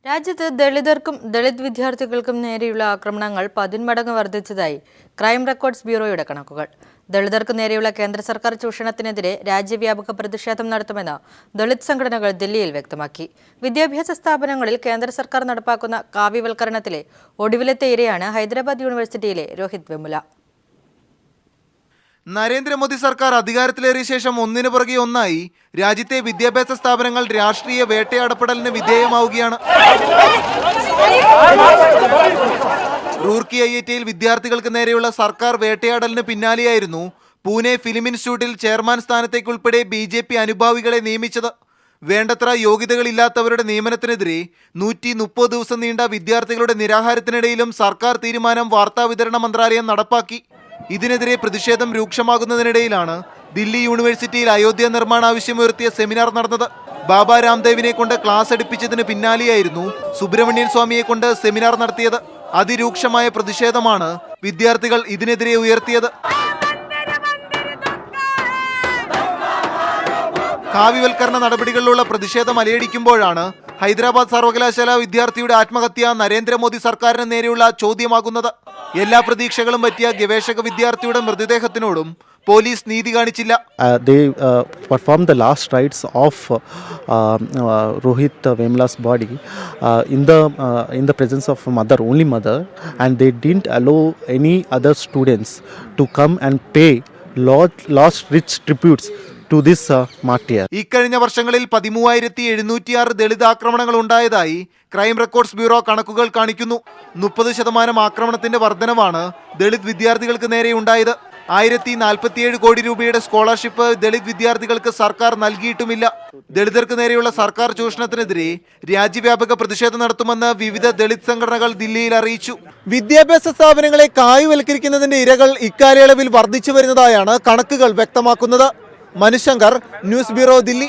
രാജ്യത്ത് ദളിത് വിദ്യാർത്ഥികൾക്കും നേരെയുള്ള ആക്രമണങ്ങൾ 10 മടങ്ങ് വർദ്ധിച്ചതായി ക്രൈം റെക്കോർഡ്സ് ബ്യൂറോയുടെ കണക്കുകൾ. ദളിതർക്ക് നേരെയുള്ള കേന്ദ്ര സർക്കാർ ചൂഷണത്തിനെതിരെ രാജ്യവ്യാപക പ്രതിഷേധം നടത്തുമെന്ന് ദളിത് സംഘടനകൾ ദില്ലിയിൽ വ്യക്തമാക്കി. വിദ്യാഭ്യാസ സ്ഥാപനങ്ങളിൽ കേന്ദ്ര സർക്കാർ നടപ്പാക്കുന്ന കാവ്യവൽക്കരണത്തിലെ ഒടുവിലത്തെ ഇരയാണ് ഹൈദരാബാദ് യൂണിവേഴ്സിറ്റിയിലെ രോഹിത് വെമുല. നരേന്ദ്രമോദി സർക്കാർ അധികാരത്തിലേറിയ ശേഷം ഒന്നിനു പുറകെ ഒന്നായി രാജ്യത്തെ വിദ്യാഭ്യാസ സ്ഥാപനങ്ങൾ രാഷ്ട്രീയ വേട്ടയാടപ്പെടലിന് വിധേയമാവുകയാണ്. റൂർക്കി IITയിൽ വിദ്യാർത്ഥികൾക്ക് നേരെയുള്ള സർക്കാർ വേട്ടയാടലിന് പിന്നാലെയായിരുന്നു പൂനെ ഫിലിം ഇൻസ്റ്റിറ്റ്യൂട്ടിൽ ചെയർമാൻ സ്ഥാനത്തേക്കുൾപ്പെടെ BJP അനുഭാവികളെ നിയമിച്ചത്. വേണ്ടത്ര യോഗ്യതകളില്ലാത്തവരുടെ നിയമനത്തിനെതിരെ 130 ദിവസം നീണ്ട വിദ്യാർത്ഥികളുടെ നിരാഹാരത്തിനിടയിലും സർക്കാർ തീരുമാനം വാർത്താവിതരണ മന്ത്രാലയം നടപ്പാക്കി. ഇതിനെതിരെ പ്രതിഷേധം രൂക്ഷമാകുന്നതിനിടയിലാണ് ദില്ലി യൂണിവേഴ്സിറ്റിയിൽ അയോധ്യ നിർമ്മാണ ആവശ്യമുയർത്തിയ സെമിനാർ നടന്നത്. ബാബ രാംദേവിനെ കൊണ്ട് ക്ലാസ് എടുപ്പിച്ചതിന് പിന്നാലെയായിരുന്നു സുബ്രഹ്മണ്യൻ സ്വാമിയെ കൊണ്ട് സെമിനാർ നടത്തിയത്. അതിരൂക്ഷമായ പ്രതിഷേധമാണ് വിദ്യാർത്ഥികൾ ഇതിനെതിരെ ഉയർത്തിയത്. കാവ്യവൽക്കരണ നടപടികളിലുള്ള പ്രതിഷേധം അലയടിക്കുമ്പോഴാണ് ഹൈദരാബാദ് സർവകലാശാല വിദ്യാർത്ഥിയുടെ ആത്മഹത്യ നരേന്ദ്രമോദി സർക്കാരിന് നേരെയുള്ള ചോദ്യമാകുന്നത്. എല്ലാ പ്രതീക്ഷകളും പറ്റിയ ഗവേഷക വിദ്യാർത്ഥിയുടെ മൃതദേഹത്തിനോടും പോലീസ് നീതി കാണിച്ചില്ല. They performed the last rites of Rohit Vemula's body in the presence of only mother, and they didn't allow any other students to come and pay last rich tributes to this martyr. ഇക്കഴിഞ്ഞ വർഷങ്ങളിൽ 13,706 ദളിത് ആക്രമണങ്ങൾ ഉണ്ടായതായി crime records bureau കണക്കുകൾ കാണിക്കുന്നു. 30% ആക്രമണത്തിന്റെ വർധനവാണ് ദളിത് വിദ്യാർത്ഥികൾക്ക് നേരെ ഉണ്ടായത്. 1047 കോടി രൂപയുടെ സ്കോളർഷിപ്പ് ദളിത് വിദ്യാർത്ഥികൾക്ക് സർക്കാർ നൽകിയിട്ടുമില്ല. ദളിതർക്ക് നേരെയുള്ള സർക്കാർ ചൂഷണത്തിനെതിരെ രാജ്യവ്യാപക പ്രതിഷേധം നടത്തുമെന്ന് വിവിധ ദളിത് സംഘടനകൾ ദില്ലിയിൽ അറിയിച്ചു. വിദ്യാഭ്യാസ സ്ഥാപനങ്ങളെ കായ്വൽക്കരിക്കുന്നതിന്റെ ഇരകൾ ഇക്കാലയളവിൽ വർദ്ധിച്ചു വരുന്നതായാണ് കണക്കുകൾ വ്യക്തമാക്കുന്നത്. Manushankar, news bureau, Delhi.